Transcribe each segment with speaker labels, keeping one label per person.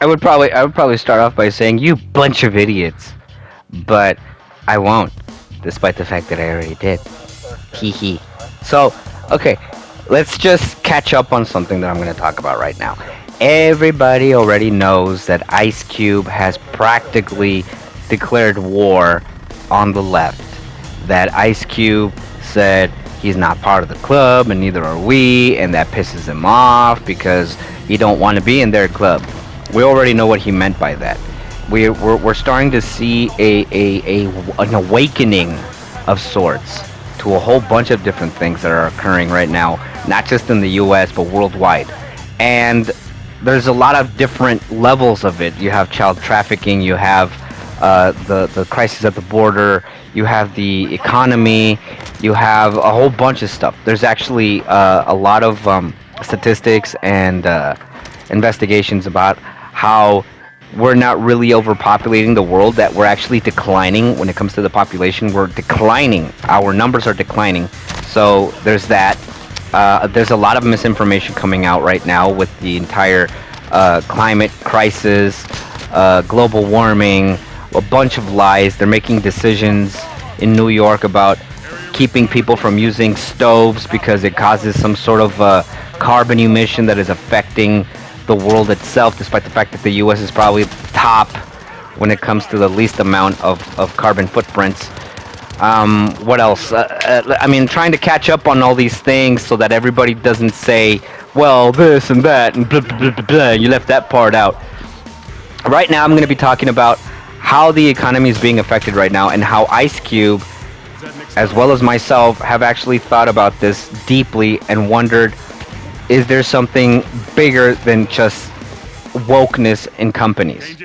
Speaker 1: I would probably start off by saying you bunch of idiots, but I won't, despite the fact that I already did. Hee hee. So, okay, let's just catch up on something that I'm going to talk about right now. Everybody already knows that Ice Cube has practically declared war on the left. That Ice Cube said he's not part of the club and neither are we, and that pisses him off because he don't want to be in their club. We already know what he meant by that. We're starting to see an awakening of sorts to a whole bunch of different things that are occurring right now, not just in the U.S. but worldwide. And there's a lot of different levels of it. You have child trafficking, you have the crisis at the border, you have the economy, you have a whole bunch of stuff. There's actually a lot of statistics and investigations about how we're not really overpopulating the world, that we're actually declining when it comes to the population. We're declining. Our numbers are declining. So there's that. There's a lot of misinformation coming out right now with the entire climate crisis, global warming, a bunch of lies. They're making decisions in New York about keeping people from using stoves because it causes some sort of carbon emission that is affecting the world itself, despite the fact that the U.S. is probably top when it comes to the least amount of carbon footprints. What else? I mean, trying to catch up on all these things so that everybody doesn't say, well, this and that, and blah, blah, blah, blah, blah. You left that part out. Right now, I'm going to be talking about how the economy is being affected right now and how Ice Cube, as well as myself, have actually thought about this deeply and wondered, is there something bigger than just wokeness in companies?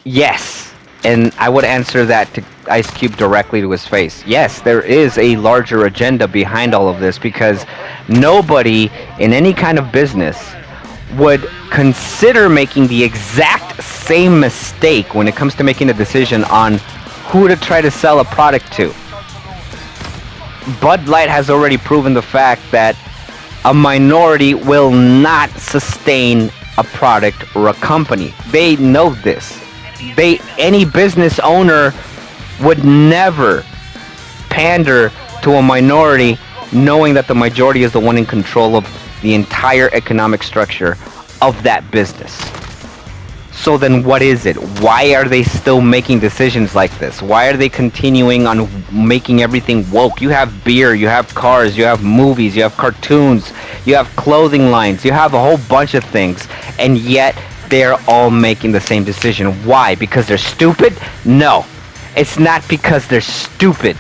Speaker 1: Yes. And I would answer that to Ice Cube directly to his face. Yes, there is a larger agenda behind all of this because nobody in any kind of business would consider making the exact same mistake when it comes to making a decision on who to try to sell a product to. Bud Light has already proven the fact that a minority will not sustain a product or a company. They know this. Any business owner would never pander to a minority knowing that the majority is the one in control of the entire economic structure of that business. So then what is it? Why are they still making decisions like this? Why are they continuing on making everything woke? You have beer, you have cars, you have movies, you have cartoons, you have clothing lines, you have a whole bunch of things, and yet they're all making the same decision. Why? Because they're stupid? No. It's not because they're stupid.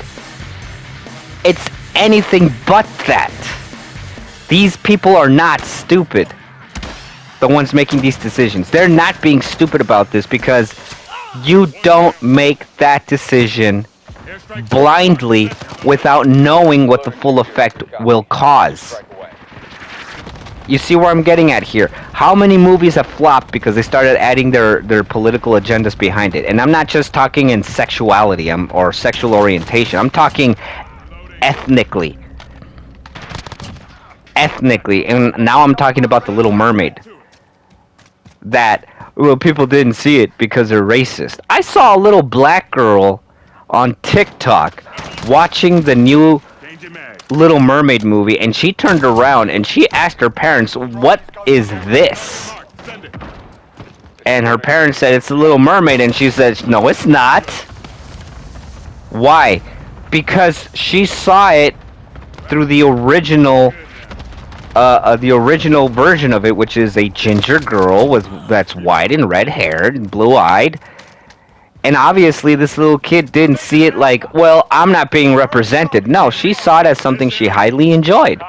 Speaker 1: It's anything but that. These people are not stupid. The ones making these decisions. They're not being stupid about this because you don't make that decision blindly without knowing what the full effect will cause. You see where I'm getting at here? How many movies have flopped because they started adding their political agendas behind it? And I'm not just talking in sexuality or sexual orientation. I'm talking ethnically. Ethnically. And now I'm talking about The Little Mermaid. That, well, people didn't see it because they're racist. I saw a little black girl on TikTok watching the new Little Mermaid movie, and she turned around and she asked her parents, "What is this?" And her parents said, "It's the Little Mermaid," and she said, "No, it's not." Why? Because she saw it through the original version of it, which is a ginger girl that's white and red-haired and blue-eyed. And obviously, this little kid didn't see it like, well, I'm not being represented. No, she saw it as something she highly enjoyed.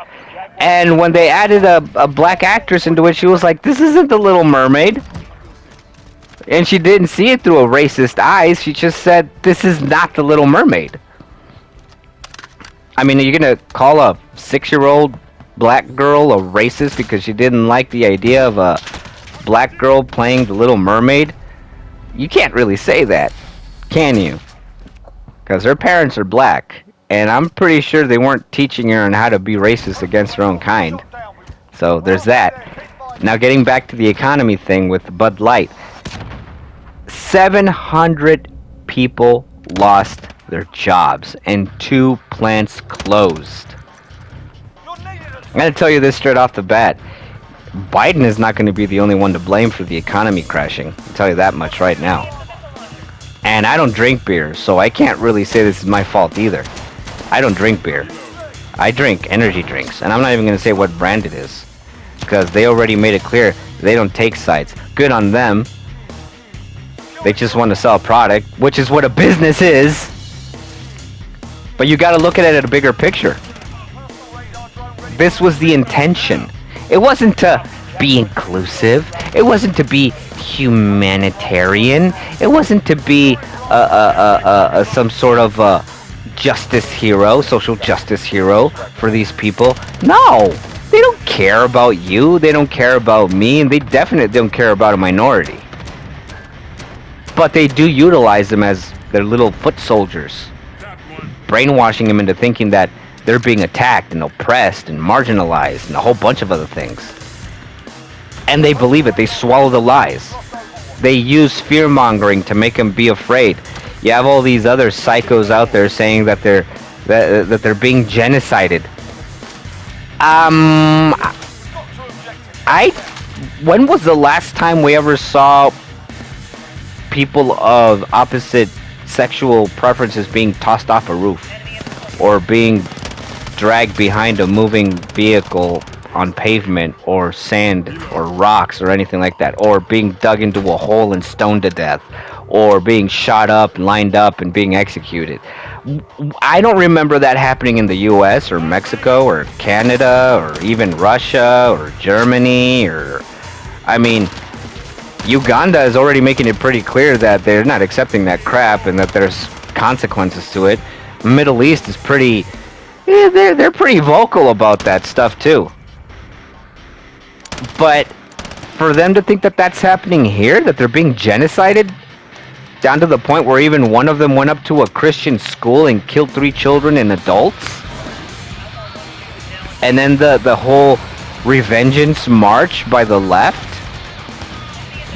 Speaker 1: And when they added a black actress into it, she was like, this isn't the Little Mermaid. And she didn't see it through a racist eyes. She just said, this is not the Little Mermaid. I mean, are you going to call a 6-year-old black girl a racist because she didn't like the idea of a black girl playing the Little Mermaid? You can't really say that, can you? Because her parents are black, and I'm pretty sure they weren't teaching her on how to be racist against her own kind. So there's that. Now, getting back to the economy thing with Bud Light, 700 people lost their jobs and 2 plants closed. I'm going to tell you this straight off the bat. Biden is not going to be the only one to blame for the economy crashing. I'll tell you that much right now. And I don't drink beer, so I can't really say this is my fault either. I don't drink beer. I drink energy drinks, and I'm not even going to say what brand it is, because they already made it clear they don't take sides. Good on them. They just want to sell a product, which is what a business is. But you got to look at it at a bigger picture. This was the intention. It wasn't to be inclusive. It wasn't to be humanitarian. It wasn't to be some sort of justice hero, social justice hero for these people. No, they don't care about you. They don't care about me, and they definitely don't care about a minority. But they do utilize them as their little foot soldiers, brainwashing them into thinking that they're being attacked and oppressed and marginalized and a whole bunch of other things. And they believe it. They swallow the lies. They use fear-mongering to make them be afraid. You have all these other psychos out there saying that they're being genocided. When was the last time we ever saw people of opposite sexual preferences being tossed off a roof or being dragged behind a moving vehicle on pavement or sand or rocks or anything like that, or being dug into a hole and stoned to death, or being shot up, lined up, and being executed? I don't remember that happening in the US or Mexico or Canada or even Russia or Germany or... I mean, Uganda is already making it pretty clear that they're not accepting that crap and that there's consequences to it. Middle East is pretty... they're pretty vocal about that stuff too. But for them to think that that's happening here, that they're being genocided, down to the point where even one of them went up to a Christian school and killed 3 children and adults, and then the whole revengeance march by the left.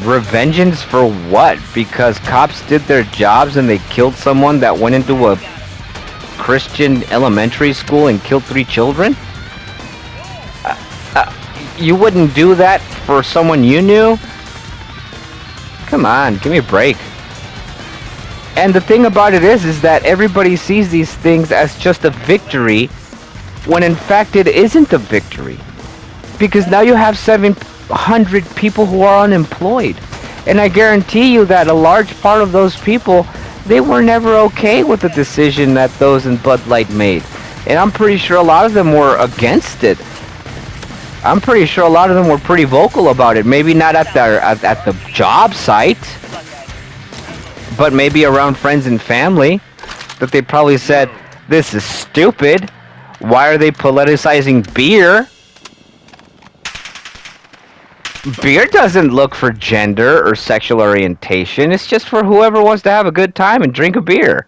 Speaker 1: Revengeance for what? Because cops did their jobs and they killed someone that went into a Christian elementary school and killed 3 children? You wouldn't do that for someone you knew? Come on, give me a break. And the thing about it is that everybody sees these things as just a victory, when in fact it isn't a victory. Because now you have 700 people who are unemployed. And I guarantee you that a large part of those people, they were never okay with the decision that those in Bud Light made. And I'm pretty sure a lot of them were against it. I'm pretty sure a lot of them were pretty vocal about it. Maybe not at the job site, but maybe around friends and family, that they probably said, this is stupid. Why are they politicizing beer? Beer doesn't look for gender or sexual orientation. It's just for whoever wants to have a good time and drink a beer.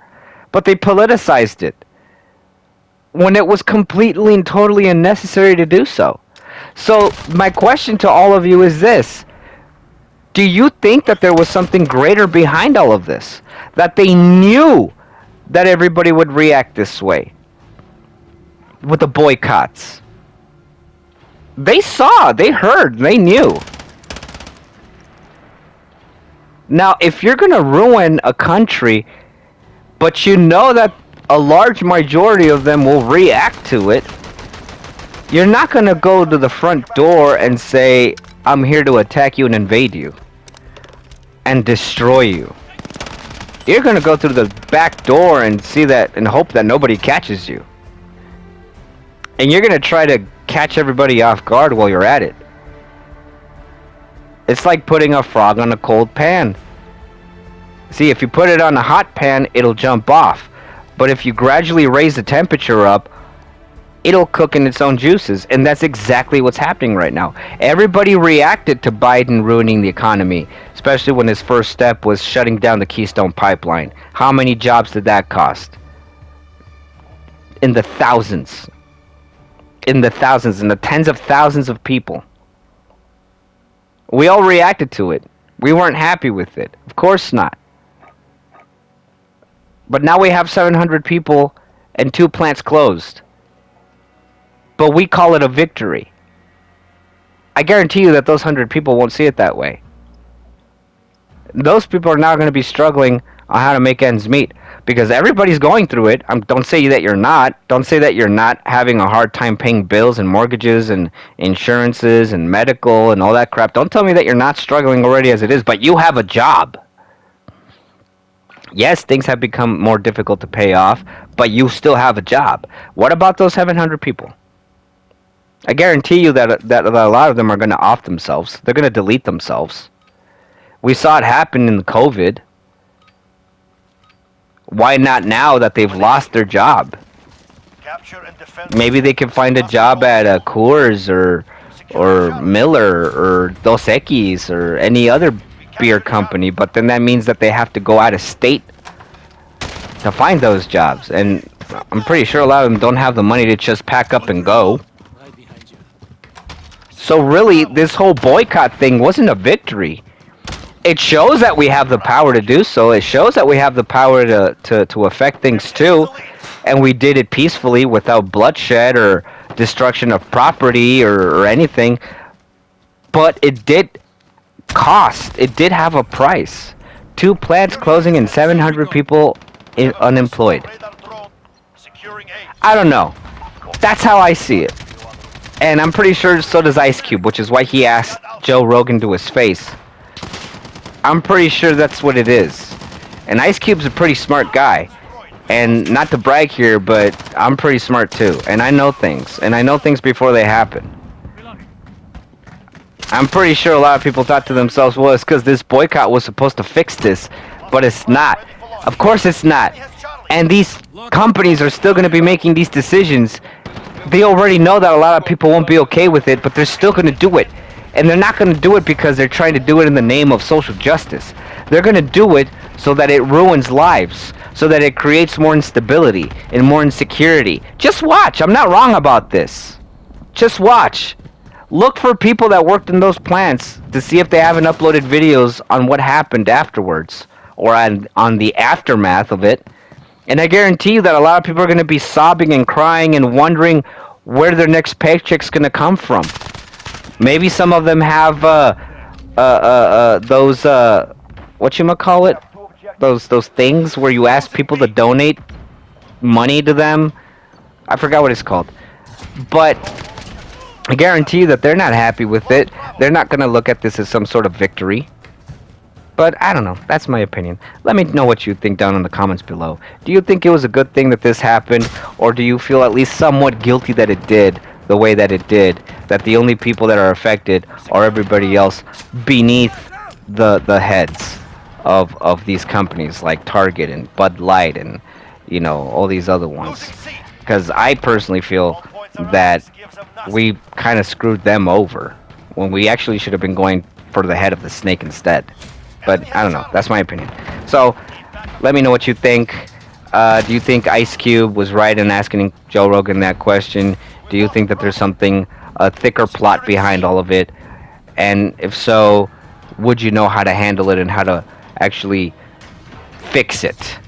Speaker 1: But they politicized it when it was completely and totally unnecessary to do so. So my question to all of you is this. Do you think that there was something greater behind all of this? That they knew that everybody would react this way with the boycotts? They saw, they heard, they knew. Now, if you're going to ruin a country, but you know that a large majority of them will react to it, you're not going to go to the front door and say, I'm here to attack you and invade you and destroy you. You're going to go through the back door and see that and hope that nobody catches you. And you're going to try to catch everybody off guard while you're at it. It's like putting a frog on a cold pan. See, if you put it on a hot pan, it'll jump off. But if you gradually raise the temperature up, it'll cook in its own juices. And that's exactly what's happening right now. Everybody reacted to Biden ruining the economy, especially when his first step was shutting down the Keystone Pipeline. How many jobs did that cost? In the thousands. In the thousands, in the tens of thousands of people. We all reacted to it. We weren't happy with it. Of course not. But now we have 700 people and 2 plants closed. But we call it a victory. I guarantee you that those 100 people won't see it that way. Those people are now going to be struggling on how to make ends meet because everybody's going through it. Don't say that you're not. Don't say that you're not having a hard time paying bills and mortgages and insurances and medical and all that crap. Don't tell me that you're not struggling already as it is, but you have a job. Yes, things have become more difficult to pay off, but you still have a job. What about those 700 people? I guarantee you that a lot of them are going to off themselves. They're going to delete themselves. We saw it happen in COVID. Why not now that they've lost their job? Maybe they can find a job at Coors or Miller or Dos Equis or any other beer company, but then that means that they have to go out of state to find those jobs. And I'm pretty sure a lot of them don't have the money to just pack up and go. So really, this whole boycott thing wasn't a victory. It shows that we have the power to do so. It shows that we have the power to affect things too. And we did it peacefully without bloodshed or destruction of property or anything. But it did cost. It did have a price. 2 plants closing and 700 people unemployed. I don't know. That's how I see it. And I'm pretty sure so does Ice Cube, which is why he asked Joe Rogan to his face. I'm pretty sure that's what it is. And Ice Cube's a pretty smart guy. And not to brag here, but I'm pretty smart too. And I know things. And I know things before they happen. I'm pretty sure a lot of people thought to themselves, well, it's because this boycott was supposed to fix this. But it's not. Of course it's not. And these companies are still going to be making these decisions. They already know that a lot of people won't be okay with it, but they're still going to do it. And they're not going to do it because they're trying to do it in the name of social justice. They're going to do it so that it ruins lives, so that it creates more instability and more insecurity. Just watch. I'm not wrong about this. Just watch. Look for people that worked in those plants to see if they haven't uploaded videos on what happened afterwards or on the aftermath of it. And I guarantee you that a lot of people are going to be sobbing and crying and wondering where their next paycheck's going to come from. Maybe some of them have those whatchamacallit? Those things where you ask people to donate money to them. I forgot what it's called. But I guarantee you that they're not happy with it. They're not going to look at this as some sort of victory. But I don't know. That's my opinion. Let me know what you think down in the comments below. Do you think it was a good thing that this happened? Or do you feel at least somewhat guilty that it did the way that it did? That the only people that are affected are everybody else beneath the heads of these companies like Target and Bud Light and, you know, all these other ones. Because I personally feel that we kind of screwed them over when we actually should have been going for the head of the snake instead. But I don't know. That's my opinion. So let me know what you think. Do you think Ice Cube was right in asking Joe Rogan that question? Do you think that there's something, a thicker plot behind all of it? And if so, would you know how to handle it and how to actually fix it?